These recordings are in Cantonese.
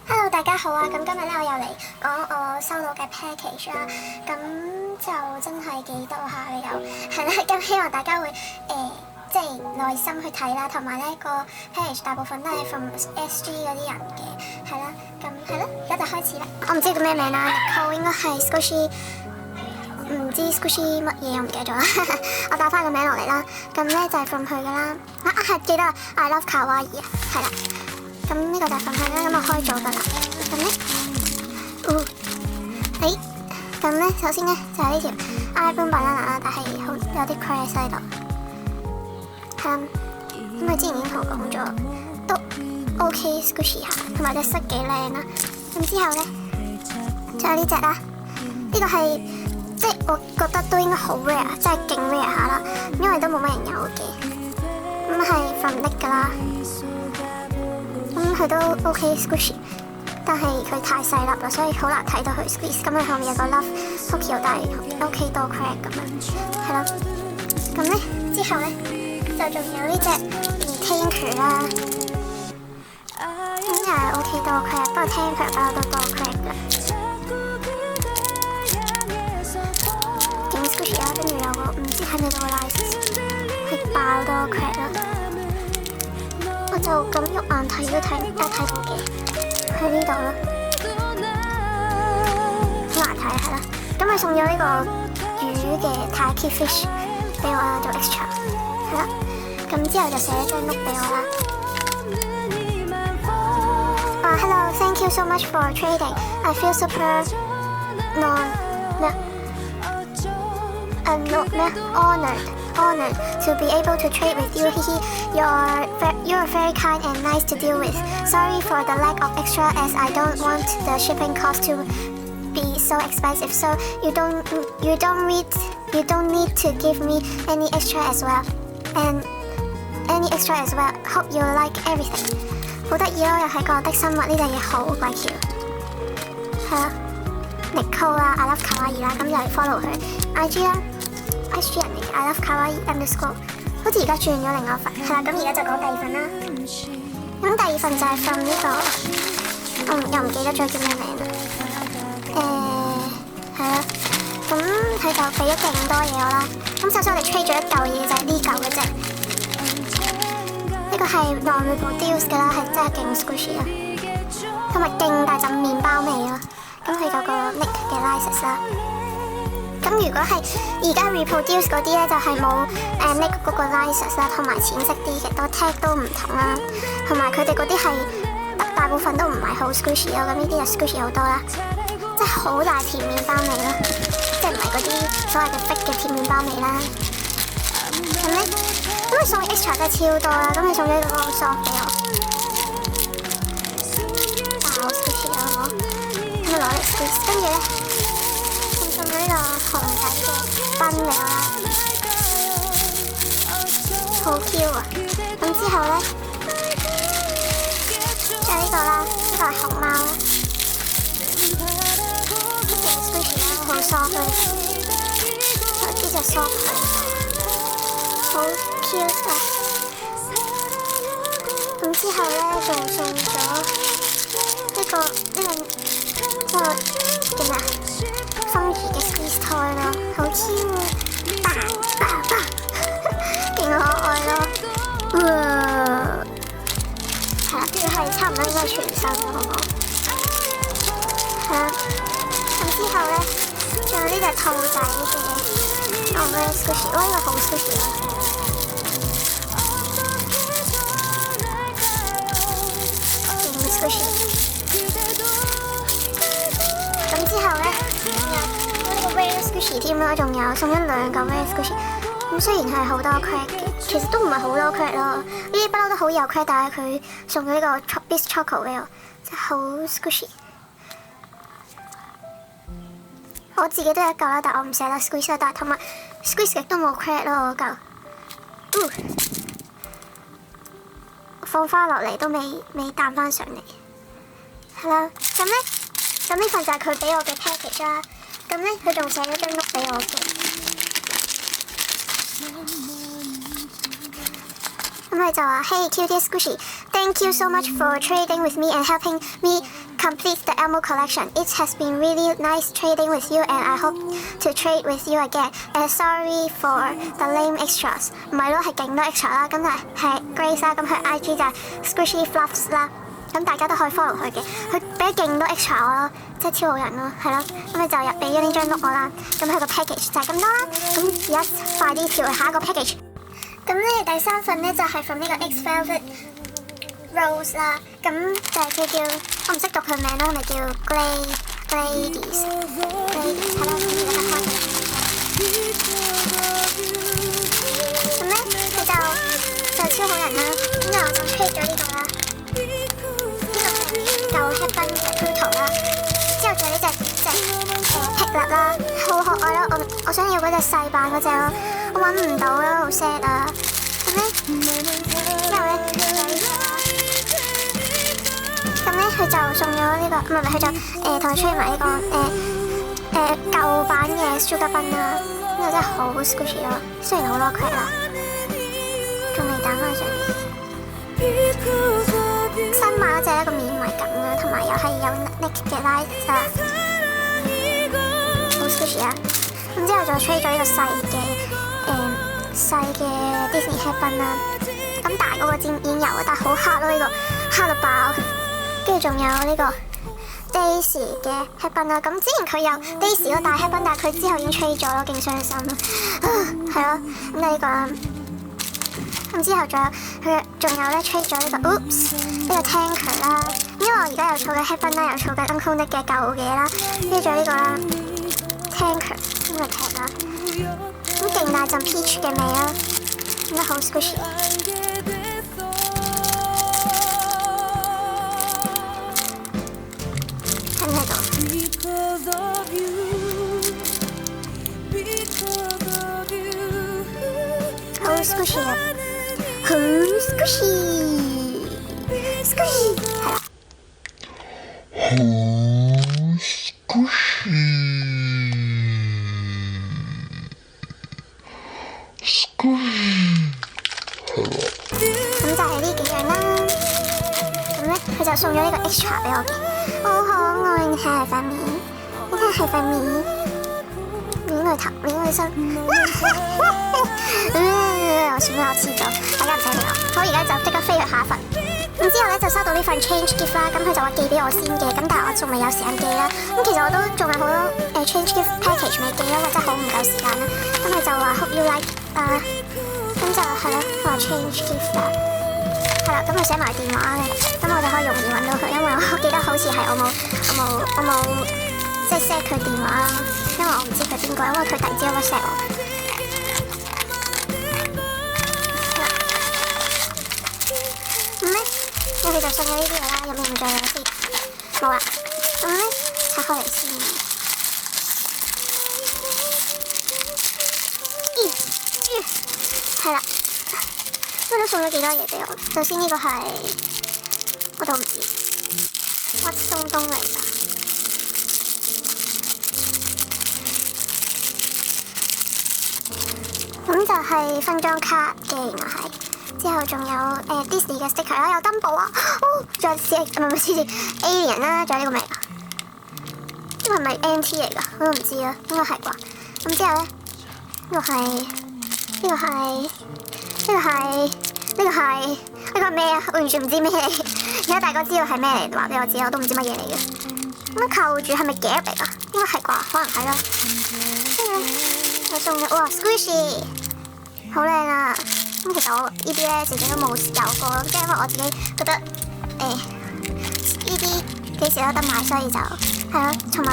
Hello， 大家好啊！咁今日咧我又嚟講我收到嘅 package 啦，咁就真係幾多下嘅又係啦，咁希望大家會即係耐心去睇啦，同埋咧個 package 大部分都係 from SG 嗰啲人嘅，係啦，咁係咯，而家就開始啦。我唔知叫咩名啦 ，Nicole 應該係 Squishy， 唔知 Squishy 乜嘢我唔記得咗啦，我打翻個名落嚟啦。咁咧就係 from 佢噶啦，係記得 I love Kawaii 啊，係啦。咁呢個就係份佢啦，咁我開咗㗎啦。咁咧，咁咧首先咧就係呢條 iPhone banana 啦，但係好有啲 crash 喺度。咁佢之前已經同我講咗，都 OK squishy 下，同埋隻色幾靚啦。咁之後咧，仲有呢隻啦，呢個係即係我覺得都應該好 rare，即係勁 rare 下啦，因為都冇乜人有嘅。咁係 from Nick 㗎啦。佢都 OK squishy， 但係佢太細粒啦，所以好難睇到佢 squeeze。咁佢後面有個 love Tokyo， 但係 OK 多 crack 咁樣，係咯。咁咧之後咧就仲有呢隻 Tanker 啦，咁又係 OK 多 crack， 不過 Tanker 不嬲都多 crack 㗎。勁 squishy 啦，跟住有個唔知係咪個 license 係爆多 crack 啦。我就咁肉眼睇都睇到嘅，喺呢度啦，好難睇係啦。咁佢送咗呢個魚嘅 Taiki fish 俾我啦，做 extra 係啦。咁之後就寫咗張 note 俾我啦。Hello, thank you so much for trading. I feel super honored to be able to trade with you. You're very kind and nice to deal with. Sorry for the lack of extra, as I don't want the shipping cost to be so expensive. So you don't need to give me any extra as well. Hope you like everything. 好得意咯，又係個的生物呢隻嘢好鬼巧，係啦 ，Nicole 啦 ，I love Kawaii 啦，咁就嚟 follow 佢 IG 啦。IG 人嚟嘅 I love Kawaii underscore， 好似而家轉咗另外一份，係啦，咁而家就講第二份啦。咁第二份就係 from 呢個，又唔記得咗叫咩名啦。係啦，咁佢就俾咗勁多嘢我啦。咁首先我哋 trade 咗一嚿嘢就係呢嚿嘅啫，呢個係 non-reproduce 嘅啦，係真係勁 squishy 啊，同埋勁大陣麵包味咯。咁佢有個 Nick 嘅 license 啦。咁如果係而家 reproduce 嗰啲咧，就係冇Nick 嗰個 license 啦，同埋淺色啲嘅，個 tag 都唔同啦，同埋佢哋嗰啲係大部分都唔係好 squishy 咯，咁呢啲就 squishy 好多啦，即係好大甜麵包味咯，即係唔係嗰啲所謂嘅 fake 嘅甜麵包味啦。咁咧，咁佢送 extra 真係超多啦，咁佢送咗一個 long soft 俾我，好 squishy 啊，好冇？咁咪攞嚟 squeeze， 跟住咧。送咗呢個紅仔嘅賓俾我啦，好 Q 啊！咁之後咧，仲有呢個啦，呢個係熊貓啦，勁 squishy 啦，好 soft 啦，有啲就 soft 佢，好 cute 啊！咁之後咧，仲送咗個叫咩啊？funky 嘅 squeeze toy 咯，好 Q 啊！勁可愛咯，係啦，佢係差唔多應該全身嗰個，係啦。咁之後咧，仲有呢隻兔仔嘅，very squishy， 哇！呢個好 squishy 啊，勁 squishy。咁之後咧，有呢個 rare squishy 添啦，仲有送咗2嚿 rare squishy。咁雖然係好多 crack 嘅，其實都唔係好多 crack 咯。呢啲不嬲都好有 crack，但係佢送咗呢個 Bis Choco 俾我，真係好 squishy。我自己都有一嚿啦，但我唔捨得 squeeze 啦，但係同埋 squeeze 極都冇 crack 咯，我嚿。放翻落嚟都未彈翻上嚟，係啦。咁咧。咁呢份就係佢俾我嘅 package 啦。咁咧，佢仲寫咗張 note 俾我嘅。咁佢就話 Hey cutie squishy, thank you so much for trading with me and helping me complete the Elmo collection. It has been really nice trading with you and I hope to trade with you again. Sorry for the lame extras. 唔係咯，係勁多 extra 啦，咁係 Grace 啦，咁佢 IG 就係 squishy fluffs 啦。咁大家都可以 follow 佢嘅，佢俾勁多 extra 我咯，即係超好人咯，係咯。咁佢就俾咗呢張 note 我啦。咁佢個 package 就係咁多啦。咁而家快啲跳去下一個 package。咁咧第三份咧就係 from 呢個 X Velvet Rose 啦。咁就係佢叫我唔識讀佢名啦，係咪叫 Gladies？ 係啦，咁而家開。咁咧佢就超好人啦。咁我就 trade 咗呢個啦。舊 Headband 嘅 Pluto 啦，之後仲有呢隻Piglet 啦，好可愛咯！我想要嗰隻細版嗰隻咯，我揾唔到咯，好 sad 啊！咁咧，之後咧，咁咧佢就送咗呢個，唔係佢就同佢吹埋呢個舊版嘅 Sugar Bun 啦，呢個真係好 squishy 咯，雖然好多 crack 啦，仲未彈翻上嚟。新買嗰隻一個棉圍感啦，同埋又係有 neck 嘅 light 啊，好 squishy 啊！咁之後再吹咗呢個細嘅 Disney Headband 啦，咁大嗰個已經有啊，但係好黑咯，呢個黑到爆。跟住仲有呢個 Daisy 嘅 Headband 啦，咁之前佢有 Daisy 嗰大 Headband，但係佢之後已經吹咗咯，勁傷心咯，係咯，咁呢個。咁之後仲有咧 trade 咗呢個 Oops 呢個 Tanker 啦，因為我而家又儲緊 Headband 啦，又儲緊 Uncle Nick 嘅舊嘢啦，跟住仲有呢個啦 Tanker 呢個 tag 啦，咁勁大陣 peach 嘅味啦，咁都好 squishy。睇唔睇到？好 squishy 啊！好 squishy， squishy 係啦。好 squishy， squishy 係啦。咁就係呢幾樣啦。咁咧，佢就送咗呢個 extra 俾我嘅，好可愛嘅係塊面，呢個係塊面，面佢頭，面佢身。我算啦，我黐咗，大家唔使理我。好，而家就即刻飛去下一份。咁之後咧就收到呢份 change gift 啦，咁佢就話寄俾我先嘅，咁但係我仲未有時間寄啦。咁其實我都仲有好多change gift package 未寄啦，因為真係好唔夠時間啦。咁佢就話 hope you like 咁就係啦，話 change gift 啦，係啦，咁佢寫埋電話嘅，咁我就可以容易揾到佢，因為我記得好似係我冇即係 set 佢電話啦，因為我唔知佢邊個，因為佢突然之間 WhatsApp 我。咁佢就送咗呢啲嘢啦，入面唔再有先，冇啦。咁咧拆開嚟先。係啦，咁都送咗幾多嘢俾我。首先呢個係我都唔知屈東東嚟㗎。咁就係分張卡嘅，原來係。之後仲有Disney 嘅 sticker 啦，有 Dumbo 啊，仲有Alien 啦，仲有呢個咩啊？呢個係咪 NT 嚟㗎？我都唔知啊，應該係啩。咁之後咧，呢個係咩啊？我完全唔知咩嚟。而家大哥知道係咩嚟，話俾我知，我都唔知乜嘢嚟嘅。咁扣住係咪夾嚟㗎？應該係啩，可能係啦。跟住我送咗哇 Squishy， 好靚啊！咁其實我呢啲咧自己都冇有過咯，即係因為我自己覺得呢啲幾時都得買，所以就係咯，同埋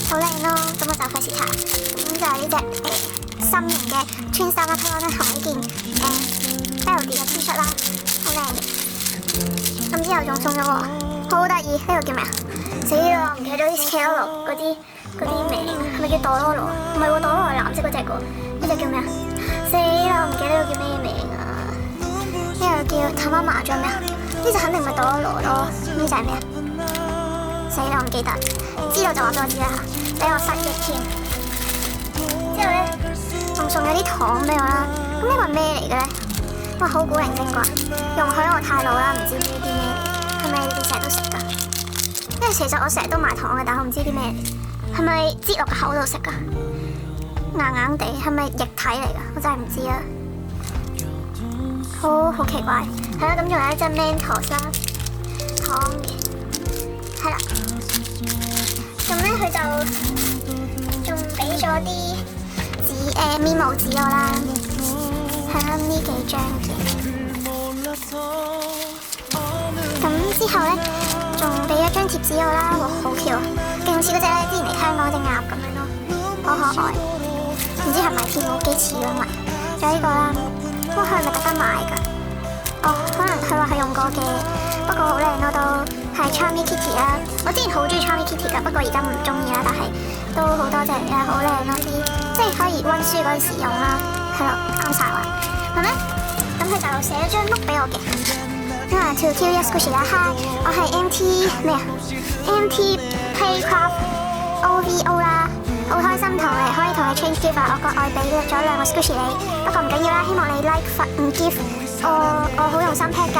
好靚咯。咁我就費事下，咁就係呢隻心形嘅 Twin Star Pattern 啦，同呢件Melody 嘅 T 恤啦，好靚嘅。咁之後仲送咗喎，好得意，呢個叫咩啊？死啦，唔記得咗啲 Scalo 嗰啲名，係咪叫朵羅羅？唔係喎，朵羅羅係藍色嗰隻個，呢隻叫咩啊？死啦！我唔記得呢個叫咩名啊？呢個叫探媽麻雀咩啊？呢隻肯定唔係朵羅羅咯，呢隻係咩啊？死啦！我唔記得，知道就話俾我知啦嚇，俾我失憶添。之後咧，仲送咗啲糖俾我啦。咁呢個係咩嚟嘅咧？哇，好古靈精怪，容許我太老啦，唔知呢啲咩嚟，係咪你哋成日都食㗎？因為其實我成日都買糖嘅，但係我唔知啲咩嚟，係咪擠落個口度食㗎？硬硬地，係咪液體嚟㗎？我真係唔知啊，好奇怪。係啦，咁仲有一隻 Mentos 啦，糖嘅，係啦。咁咧佢就仲俾咗啲紙memo 紙我啦，係啦，呢幾張嘅。咁之後咧仲俾咗張貼紙我啦，哇，好 Q 啊，勁似嗰隻咧之前嚟香港隻鴨咁樣咯，好可愛。唔知係咪添喎，幾似咯咪。仲有呢個啦，哇，佢係咪特登買㗎？哦，可能佢話係用過嘅，不過好靚咯都，係 Charmy Kitty 啦。我之前好中意 Charmy Kitty 㗎，不過而家唔中意啦，但係都好多謝你啦，好靚咯啲，即係可以溫書嗰陣時用啦，係咯，啱晒啦。咁咧，咁佢就寫咗張 note 俾我嘅，因為 To Kill Your Squishy 啦，嗨，我係 MT 咩啊 ？MT Playcraft OVO 啦。好開心可以同你 change gift 啊！我國外俾咗2個 squishy 你，不過唔緊要啦，希望你 like 唔 gift，我好用心 pack 㗎，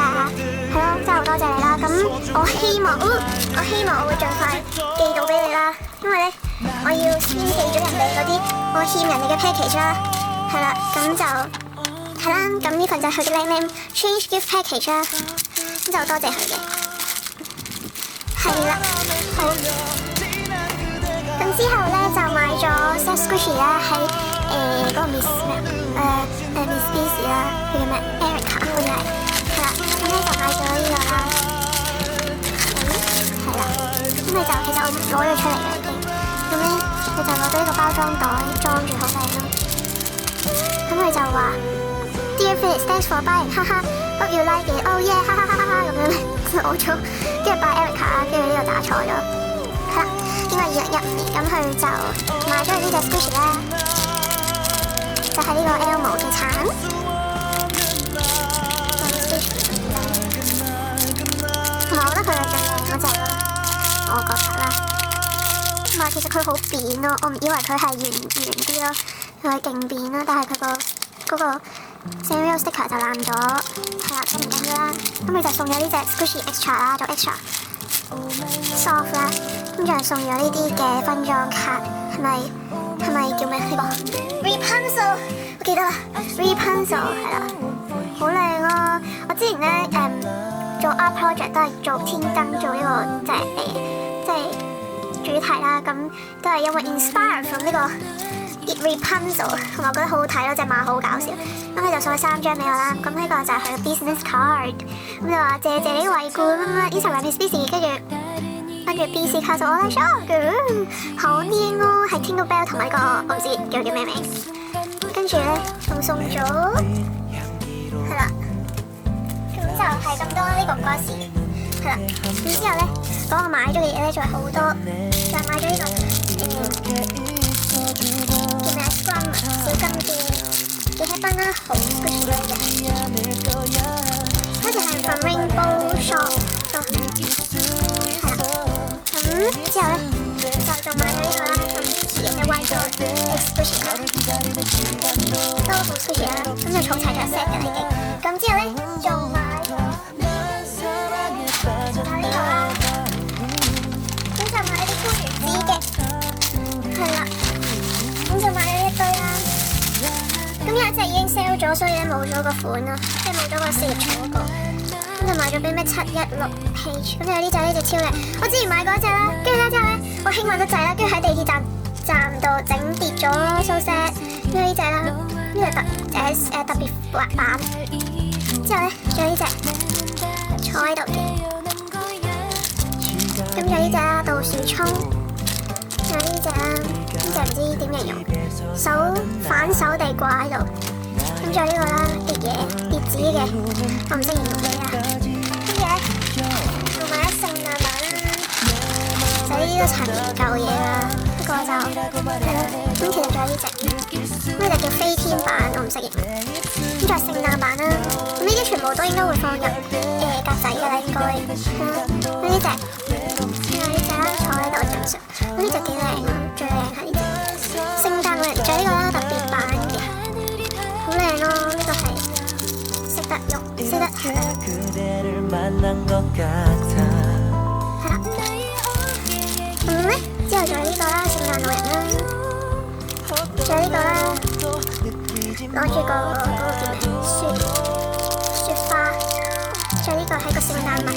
係咯，真係好多謝你啦。咁我希望我會盡快寄到俾你啦，因為咧我要先寄咗人哋嗰啲我欠人哋嘅 package 啦，係啦，咁就係啦，咁呢份就係佢嘅 name change gift package 啦，咁就多謝佢嘅，係啦，好。咁之後咧就買咗 set squishy 啦，喺嗰個 Miss 咩Miss Busy 啦，佢叫咩 Erica 好似係啦，咁咧就買咗呢個啦，係啦，咁你就其實我攞咗出嚟嘅已經，咁咧佢就攞咗呢個包裝袋裝住好靚咯，咁佢就話 Dear Felix thanks for buying， 哈哈 hope you like it， oh yeah， 哈哈哈哈咁樣攞咗，跟住 by Erica 啦，跟住呢個打錯咗，係啦。因為2015年咁佢就買咗呢隻 squishy 啦，就係呢個 Elmo 嘅橙。同埋我覺得佢係最靚嗰隻咯，我覺得啦。同埋其實佢好扁咯，我唔以為佢係圓啲咯，佢係勁扁啦，但係佢嗰個 cereal sticker 就爛咗，係啦，咁唔緊要啦。咁佢就送咗呢隻 squishy extra 啦，做 extra soft 啦。咁仲送咗呢啲嘅分裝卡，係咪叫咩呢個 Rapunzel？ 我記得啦 ，Rapunzel 係啦，好靚咯！我之前咧做 art project 都係做天燈做呢個即係主題啦，咁都係因為 inspire from 呢個 Rapunzel， 同埋我覺得好好睇咯，隻馬好搞笑。咁佢就送咗3張俾我啦，咁呢個就係佢嘅 business card，咁就話謝謝你惠顧乜 Instagram Miss Busy， 跟住 BC 卡就我嚟 shop， 好靚咯，係 Tingle Bell 同埋個我唔知叫咩名，跟住咧仲送咗係啦，咁就係咁多呢個唔關事，係啦，咁之後咧講我買咗嘅嘢咧仲係好多，就係買咗呢個叫咩 Scrum 小金嘅嘅 headband 啦，好 good 嘅，好似係 from Rainbow Shop 之後咧就仲買咗呢個啦，咁嘅 white squishy 啦，都好 squishy 啦，咁就儲齊咗 set 嘅已經。咁之後咧仲買咗呢個啦，咁就買啲高原紙嘅，係啦，咁就買咗一堆啦。咁有一隻已經 sell 咗，所以咧冇咗個款咯，即係冇咗個4嗰個。咁就買咗俾咩716 page， 咁有呢隻超靚，我之前買過一隻啦，跟住咧之後咧我興奮得滯啦，跟住喺地鐵站度整跌咗咯 ，so sad， 跟住呢隻啦，呢個特別滑板，之後咧仲有呢隻坐喺度嘅，咁仲有呢隻啦杜樹葱，仲有呢隻啦，呢隻唔知點形容，反手地掛喺度。咁仲有呢個啦，疊紙嘅，我唔識形容咩啦。跟住咧，仲買咗聖誕版啦，就呢啲都陳年舊嘢啦。不過就係咯，咁其實仲有呢隻，呢隻叫飛天版，我唔識形容。咁仲有聖誕版啦，咁呢啲全部都應該會放入格仔㗎啦，應該。咁呢隻，仲有呢隻啦，坐喺度正常。咁呢隻幾靚，最靚係呢隻聖誕老人，仲有呢個啦，特別版嘅。好靚咯！呢個係識得之後仲有呢個啦，聖誕老人啦，仲有呢個啦，攞住個叫咩雪花，仲有呢個係個聖誕襪，咁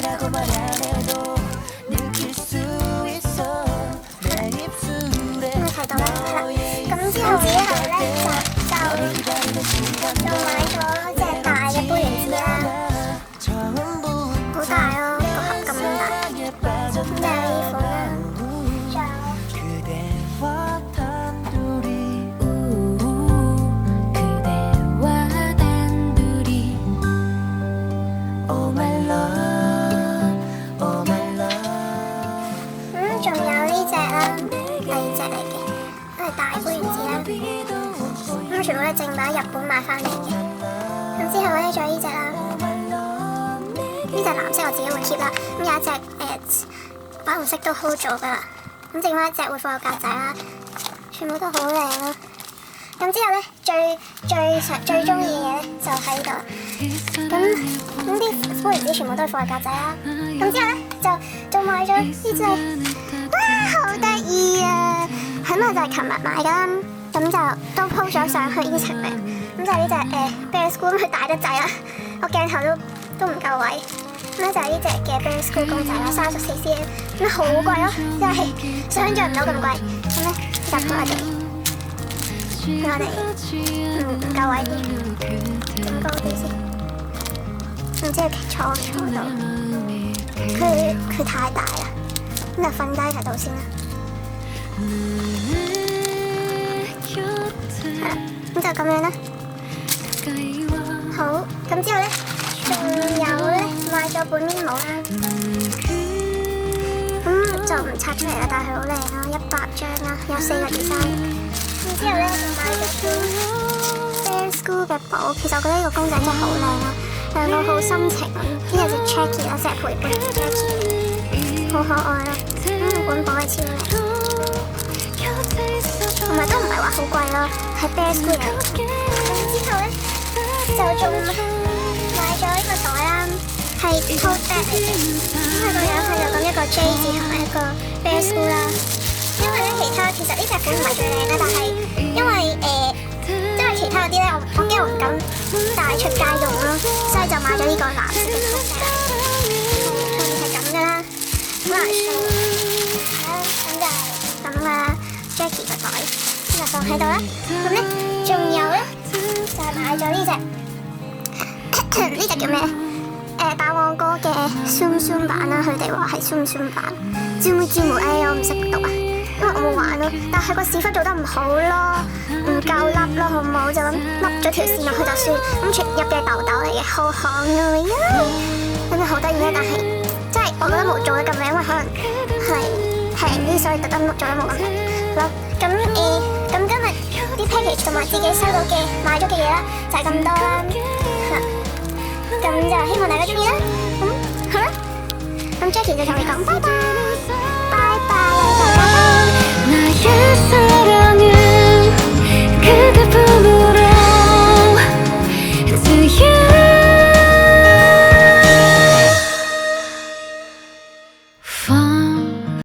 你睇到啦，係啦，咁之後咧就買咗隻大嘅杯原子啦，好大咯，個盒咁大，咁就係呢款啦。仲有呢隻啦，第二隻嚟嘅，都係大杯原子啦。咁全部都係正版日本買翻嚟嘅。咁之後咧，仲有呢隻啦，呢隻藍色我自己會 keep 啦。咁有一隻粉紅色都 hold 咗噶啦。咁剩翻一隻會放個格仔啦，全部都好靚咯。咁之後咧，最中意嘅嘢咧就喺呢度。咁啲杯原子全部都係放個格仔啦。咁之後咧就買咗呢隻。哇，好得意啊！係咪就係琴日買㗎啦？咁就都 po 咗上去 Instagram。咁就係呢隻Bear School， 佢大得滯啦，我鏡頭都唔夠位。咁咧就係呢隻嘅 Bear School 公仔啦，34cm， 咁好貴咯，真係想像唔到咁貴。咁咧就俾我哋唔夠位啲，咁高啲先。唔知佢坐唔坐到？佢太大啦。咁就瞓低喺度先啦。係啦，咁就咁樣啦。好，咁之後咧，仲有咧買咗本 memo 啦。咁就唔拆出嚟啦，但係佢好靚咯，100張啦，有4個 design。咁之後咧，仲買咗 Bear School 嘅簿。其實我覺得呢個公仔真係好靚咯，兩個好深情。呢有隻 Jackie 啦，成日陪伴 Jackie。好可愛咯，本簿係超靚，同埋都唔係話好貴咯，係 Bear School 嘅。之後咧就仲買咗呢個袋啦，係 tote bag 嚟嘅。咁佢個樣係有咁一個 J 字同埋一個 Bear School 啦。因為咧其實呢隻款唔係最靚啦，但係因為其他嗰啲咧我驚我唔敢帶出街用咯，所以就買咗呢個藍色嘅 tote bag。係咁噶啦。咁就係咁噶啦 ，Jackie 個袋咁就放喺度啦。咁咧仲有咧就係買咗呢隻叫咩？霸王哥嘅 Zoom Zoom 版啦，佢哋話係 Zoom Zoom 版。Zoom Zoom， 我唔識讀啊，因為我冇玩咯。但係個屎忽做得唔好咯，唔夠粒咯，好唔好？就咁笠咗條線落去就算。咁全入嘅豆豆嚟嘅，好可愛啊！真係好得意啊，但係〜我覺得冇做得咁靚，因為可能係平啲，所以特登做得冇咁平咯。咁今日啲 package 同埋自己收到嘅買咗嘅嘢啦，就係咁多啦。咁就希望大家中意啦。咁好啦，咁 Jackie 就同你講拜拜，拜拜，大家。